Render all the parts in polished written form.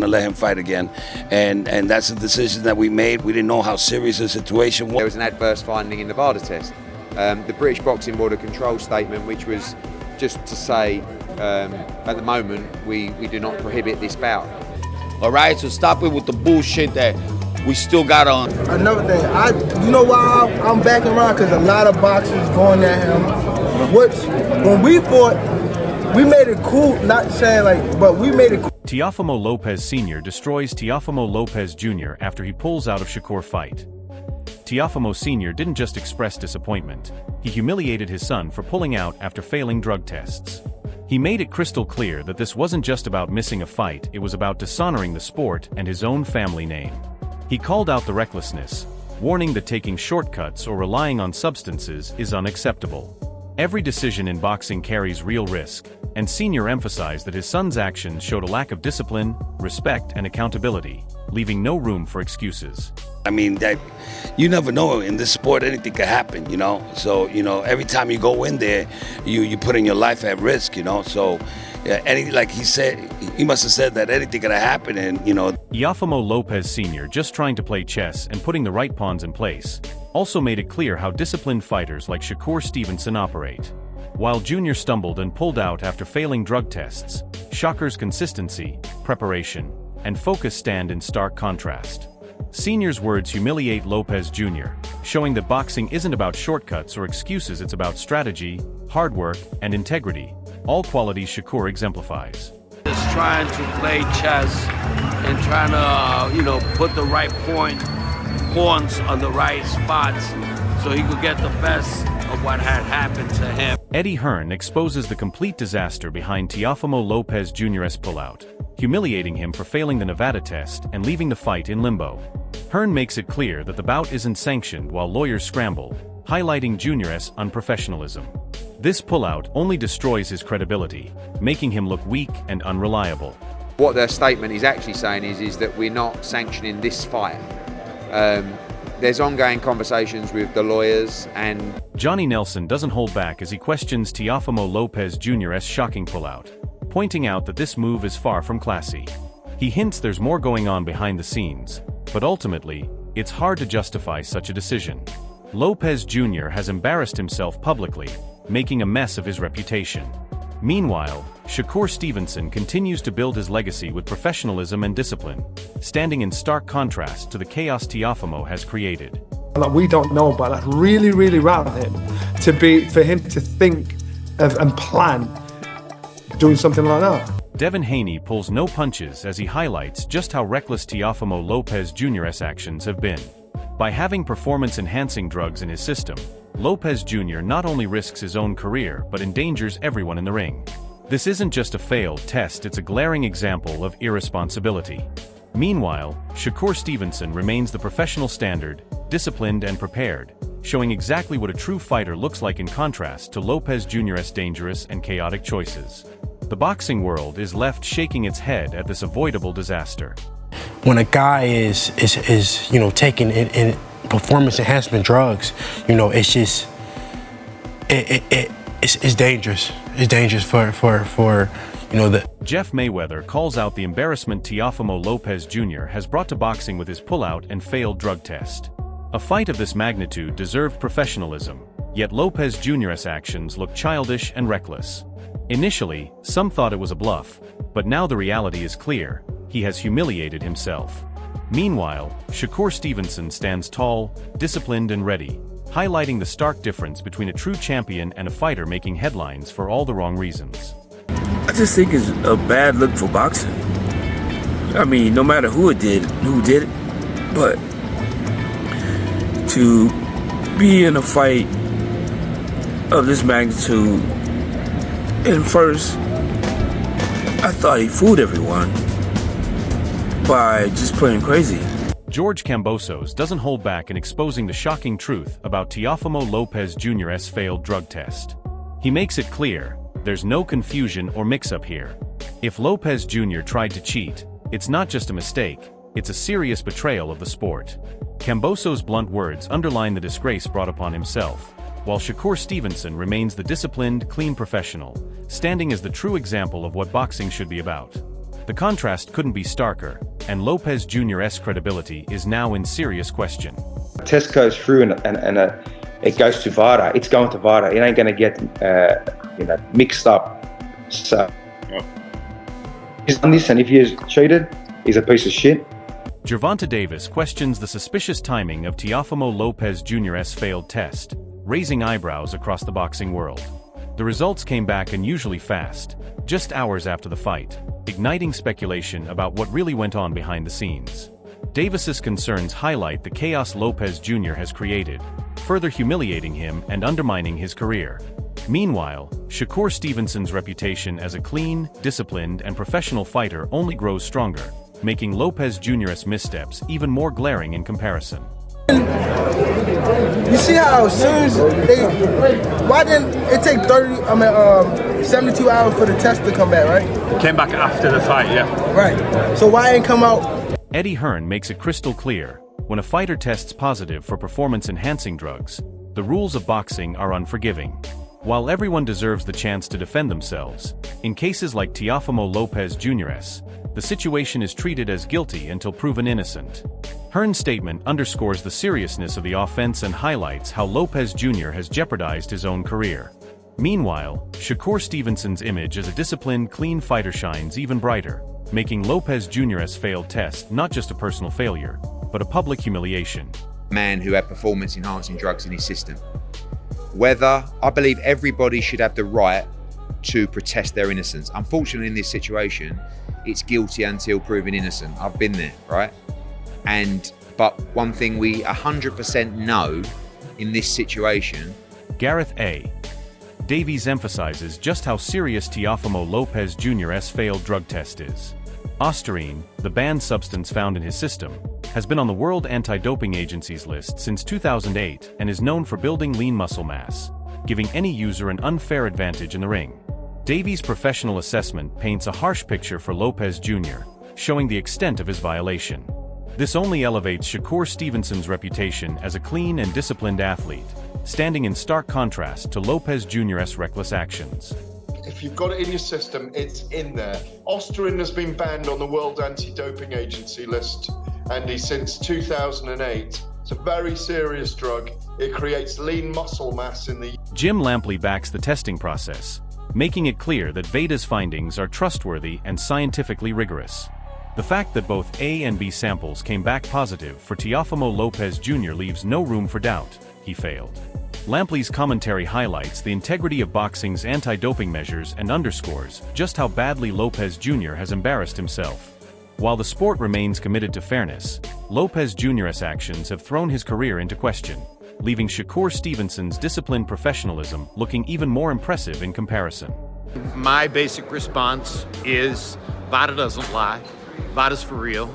to let him fight again, and that's a decision that we made. We didn't know how serious the situation was. There was an adverse finding in the Nevada test. The British Boxing Board of Control statement, which was just to say, at the moment, we do not prohibit this bout. All right, so stop it with the bullshit that we still got on. Another thing, you know why I'm backing around? Because a lot of boxers going at him. When we fought, we made it cool, not saying like, but we made it cool. Teofimo Lopez Sr. destroys Teofimo Lopez Jr. after he pulls out of Shakur fight. Teofimo Sr. didn't just express disappointment, he humiliated his son for pulling out after failing drug tests. He made it crystal clear that this wasn't just about missing a fight, it was about dishonoring the sport and his own family name. He called out the recklessness, warning that taking shortcuts or relying on substances is unacceptable. Every decision in boxing carries real risk, and Senior emphasized that his son's actions showed a lack of discipline, respect, and accountability, leaving no room for excuses. I mean, that you never know in this sport, anything could happen, you know? So, you know, every time you go in there, you putting your life at risk, you know? So, yeah, like he said, he must have said that anything could have happened, and, you know. Teofimo Lopez Sr. just trying to play chess and putting the right pawns in place, also made it clear how disciplined fighters like Shakur Stevenson operate. While Jr. stumbled and pulled out after failing drug tests, Shakur's consistency, preparation, and focus stand in stark contrast. Senior's words humiliate Lopez Jr., showing that boxing isn't about shortcuts or excuses, it's about strategy, hard work, and integrity, all qualities Shakur exemplifies. Just trying to play chess and trying to, put the right pawns on the right spots so he could get the best of what had happened to him. Eddie Hearn exposes the complete disaster behind Teofimo Lopez Jr.'s pullout, humiliating him for failing the Nevada test and leaving the fight in limbo. Hearn makes it clear that the bout isn't sanctioned while lawyers scramble, highlighting Jr.'s unprofessionalism. This pullout only destroys his credibility, making him look weak and unreliable. What their statement is actually saying is that we're not sanctioning this fight. There's ongoing conversations with the lawyers, and Johnny Nelson doesn't hold back as he questions Teofimo Lopez Jr.'s shocking pullout, pointing out that this move is far from classy. He hints there's more going on behind the scenes, but ultimately, it's hard to justify such a decision. Lopez Jr. has embarrassed himself publicly, making a mess of his reputation. Meanwhile, Shakur Stevenson continues to build his legacy with professionalism and discipline, standing in stark contrast to the chaos Teofimo has created. Like, we don't know, but that's really, really rare of him for him to think of and plan doing something like that. Devin Haney pulls no punches as he highlights just how reckless Teofimo Lopez Jr.'s actions have been. By having performance-enhancing drugs in his system, Lopez Jr. not only risks his own career but endangers everyone in the ring. This isn't just a failed test, it's a glaring example of irresponsibility. Meanwhile, Shakur Stevenson remains the professional standard, disciplined and prepared, showing exactly what a true fighter looks like in contrast to Lopez Jr.'s dangerous and chaotic choices. The boxing world is left shaking its head at this avoidable disaster. When a guy is taking in performance enhancement drugs, it's just it's dangerous. It's dangerous for the. Jeff Mayweather calls out the embarrassment Teofimo Lopez Jr. has brought to boxing with his pullout and failed drug test. A fight of this magnitude deserved professionalism, yet Lopez Jr.'s actions look childish and reckless. Initially, some thought it was a bluff, but now the reality is clear: he has humiliated himself. Meanwhile, Shakur Stevenson stands tall, disciplined and ready, highlighting the stark difference between a true champion and a fighter making headlines for all the wrong reasons. I just think it's a bad look for boxing. I mean, no matter who did it, but to be in a fight of this magnitude, and first, I thought he fooled everyone by just playing crazy. George Kambosos doesn't hold back in exposing the shocking truth about Teofimo Lopez Jr.'s failed drug test. He makes it clear, there's no confusion or mix-up here. If Lopez Jr. tried to cheat, it's not just a mistake, it's a serious betrayal of the sport. Kambosos' blunt words underline the disgrace brought upon himself, while Shakur Stevenson remains the disciplined, clean professional, standing as the true example of what boxing should be about. The contrast couldn't be starker, and Lopez Jr.'s credibility is now in serious question. Test goes through and it goes to VADA. It's going to VADA. It ain't going to get mixed up. So he's done this, and if he is cheated, he's a piece of shit. Gervonta Davis questions the suspicious timing of Teofimo Lopez Jr.'s failed test, raising eyebrows across the boxing world. The results came back unusually fast, just hours after the fight, igniting speculation about what really went on behind the scenes. Davis's concerns highlight the chaos Lopez Jr. has created, further humiliating him and undermining his career. Meanwhile, Shakur Stevenson's reputation as a clean, disciplined, and professional fighter only grows stronger, making Lopez Jr.'s missteps even more glaring in comparison. You see how as soon as why didn't it take 72 hours for the test to come back, right? Came back after the fight, yeah. Right. So why didn't come out? Eddie Hearn makes it crystal clear, when a fighter tests positive for performance-enhancing drugs, the rules of boxing are unforgiving. While everyone deserves the chance to defend themselves, in cases like Teofimo Lopez Jr.'s, the situation is treated as guilty until proven innocent. Hearn's statement underscores the seriousness of the offense and highlights how Lopez Jr. has jeopardized his own career. Meanwhile, Shakur Stevenson's image as a disciplined, clean fighter shines even brighter, making Lopez Jr.'s failed test not just a personal failure, but a public humiliation. Man who had performance-enhancing drugs in his system. Whether I believe everybody should have the right to protest their innocence. Unfortunately, in this situation, it's guilty until proven innocent. I've been there, right? But one thing we 100% know in this situation. Gareth A. Davies emphasizes just how serious Teofimo Lopez Jr.'s failed drug test is. Ostarine, the banned substance found in his system, has been on the World Anti-Doping Agency's list since 2008 and is known for building lean muscle mass, giving any user an unfair advantage in the ring. Davies' professional assessment paints a harsh picture for Lopez Jr., showing the extent of his violation. This only elevates Shakur Stevenson's reputation as a clean and disciplined athlete, standing in stark contrast to Lopez Jr.'s reckless actions. If you've got it in your system, it's in there. Ostarine has been banned on the World Anti-Doping Agency list, Andy, since 2008. It's a very serious drug. It creates lean muscle mass in the... Jim Lampley backs the testing process, making it clear that VADA's findings are trustworthy and scientifically rigorous. The fact that both A and B samples came back positive for Teofimo Lopez Jr. leaves no room for doubt. He failed. Lampley's commentary highlights the integrity of boxing's anti-doping measures and underscores just how badly Lopez Jr. has embarrassed himself. While the sport remains committed to fairness, Lopez Jr.'s actions have thrown his career into question, leaving Shakur Stevenson's disciplined professionalism looking even more impressive in comparison. My basic response is VADA doesn't lie. VADA's for real.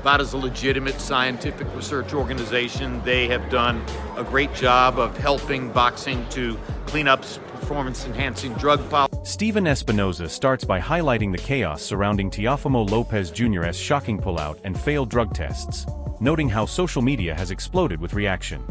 VADA's a legitimate scientific research organization. They have done a great job of helping boxing to clean up performance-enhancing drug policy. Stephen Espinoza starts by highlighting the chaos surrounding Teofimo Lopez Jr.'s shocking pullout and failed drug tests, noting how social media has exploded with reaction.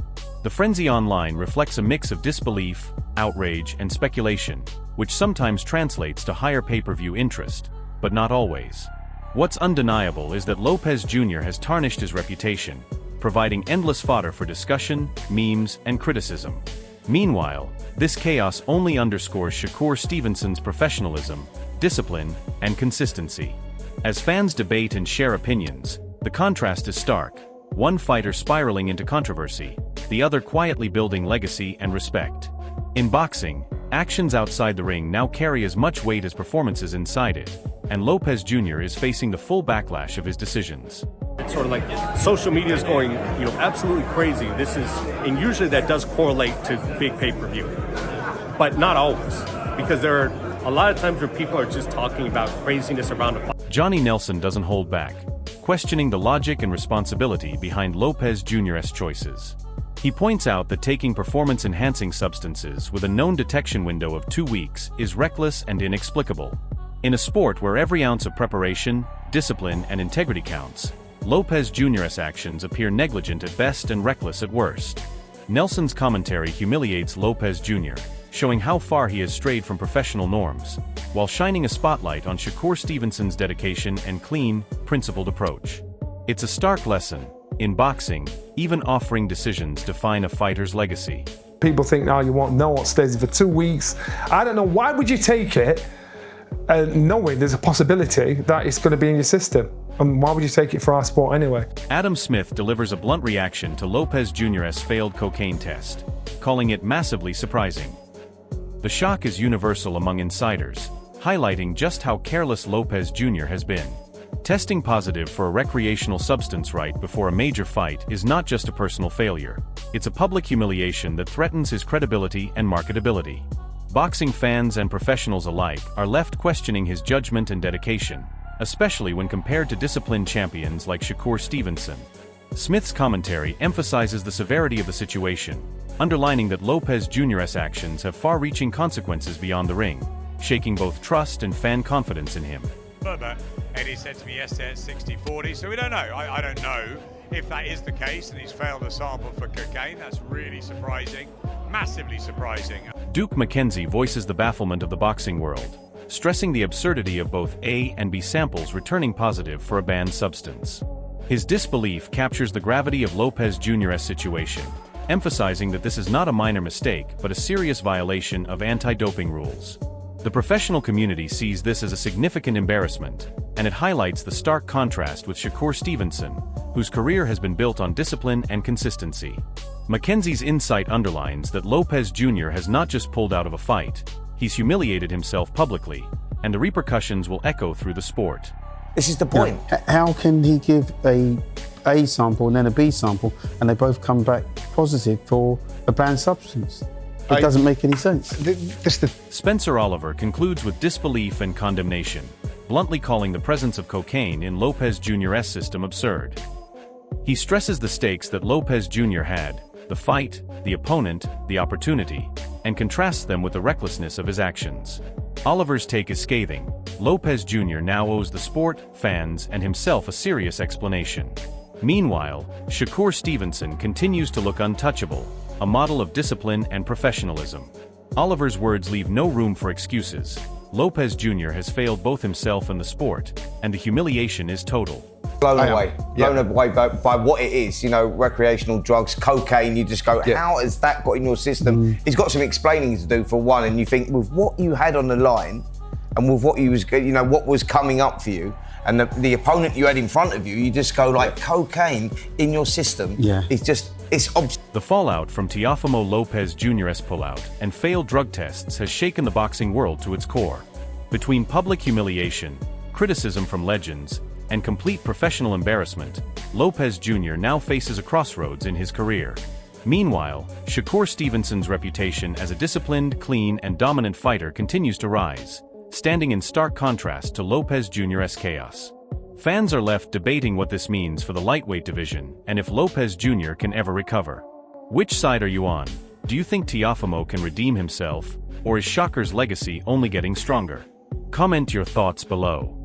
The frenzy online reflects a mix of disbelief, outrage, and speculation, which sometimes translates to higher pay-per-view interest, but not always. What's undeniable is that Lopez Jr. has tarnished his reputation, providing endless fodder for discussion, memes, and criticism. Meanwhile, this chaos only underscores Shakur Stevenson's professionalism, discipline, and consistency. As fans debate and share opinions, the contrast is stark, one fighter spiraling into controversy, the other quietly building legacy and respect. In boxing, actions outside the ring now carry as much weight as performances inside it, and Lopez Jr. is facing the full backlash of his decisions. It's sort of like social media is going, absolutely crazy. And usually that does correlate to big pay-per-view, but not always, because there are a lot of times where people are just talking about craziness around a fight. Johnny Nelson doesn't hold back, questioning the logic and responsibility behind Lopez Jr.'s choices. He points out that taking performance-enhancing substances with a known detection window of 2 weeks is reckless and inexplicable. In a sport where every ounce of preparation, discipline, and integrity counts, Lopez Jr.'s actions appear negligent at best and reckless at worst. Nelson's commentary humiliates Lopez Jr., showing how far he has strayed from professional norms, while shining a spotlight on Shakur Stevenson's dedication and clean, principled approach. It's a stark lesson. In boxing, even offering decisions define a fighter's legacy. People think now you won't know what stays for 2 weeks. I don't know, why would you take it knowing there's a possibility that it's going to be in your system? And why would you take it for our sport anyway? Adam Smith delivers a blunt reaction to Lopez Jr.'s failed cocaine test, calling it massively surprising. The shock is universal among insiders, highlighting just how careless Lopez Jr. has been. Testing positive for a recreational substance right before a major fight is not just a personal failure. It's a public humiliation that threatens his credibility and marketability. Boxing fans and professionals alike are left questioning his judgment and dedication, especially when compared to disciplined champions like Shakur Stevenson. Smith's commentary emphasizes the severity of the situation, underlining that Lopez Jr.'s actions have far-reaching consequences beyond the ring, shaking both trust and fan confidence in him. But Eddie said to me yesterday it's 60-40, so we don't know. I don't know if that is the case and he's failed a sample for cocaine. That's really surprising, massively surprising. Duke McKenzie voices the bafflement of the boxing world, stressing the absurdity of both A and B samples returning positive for a banned substance. His disbelief captures the gravity of Lopez Jr.'s situation, emphasizing that this is not a minor mistake but a serious violation of anti-doping rules. The professional community sees this as a significant embarrassment, and it highlights the stark contrast with Shakur Stevenson, whose career has been built on discipline and consistency. McKenzie's insight underlines that Lopez Jr. has not just pulled out of a fight, he's humiliated himself publicly, and the repercussions will echo through the sport. This is the point. How can he give a sample and then a B sample, and they both come back positive for a banned substance? It doesn't make any sense. Spencer Oliver concludes with disbelief and condemnation, bluntly calling the presence of cocaine in Lopez Jr.'s system absurd. He stresses the stakes that Lopez Jr. had, the fight, the opponent, the opportunity, and contrasts them with the recklessness of his actions. Oliver's take is scathing. Lopez Jr. now owes the sport, fans, and himself a serious explanation. Meanwhile, Shakur Stevenson continues to look untouchable, a model of discipline and professionalism. Oliver's words leave no room for excuses. Lopez Jr. has failed both himself and the sport, and the humiliation is total. Blown away by what it is, you know, recreational drugs, cocaine. You just go, how has that got in your system? He's got some explaining to do for one, and you think with what you had on the line, and with what you was, you know, what was coming up for you, and the opponent you had in front of you, you just go like, cocaine in your system. It's just, the fallout from Teofimo Lopez Jr.'s pullout and failed drug tests has shaken the boxing world to its core. Between public humiliation, criticism from legends, and complete professional embarrassment, Lopez Jr. now faces a crossroads in his career. Meanwhile, Shakur Stevenson's reputation as a disciplined, clean, and dominant fighter continues to rise, standing in stark contrast to Lopez Jr.'s chaos. Fans are left debating what this means for the lightweight division and if Lopez Jr. can ever recover. Which side are you on? Do you think Teofimo can redeem himself, or is Shakur's legacy only getting stronger? Comment your thoughts below.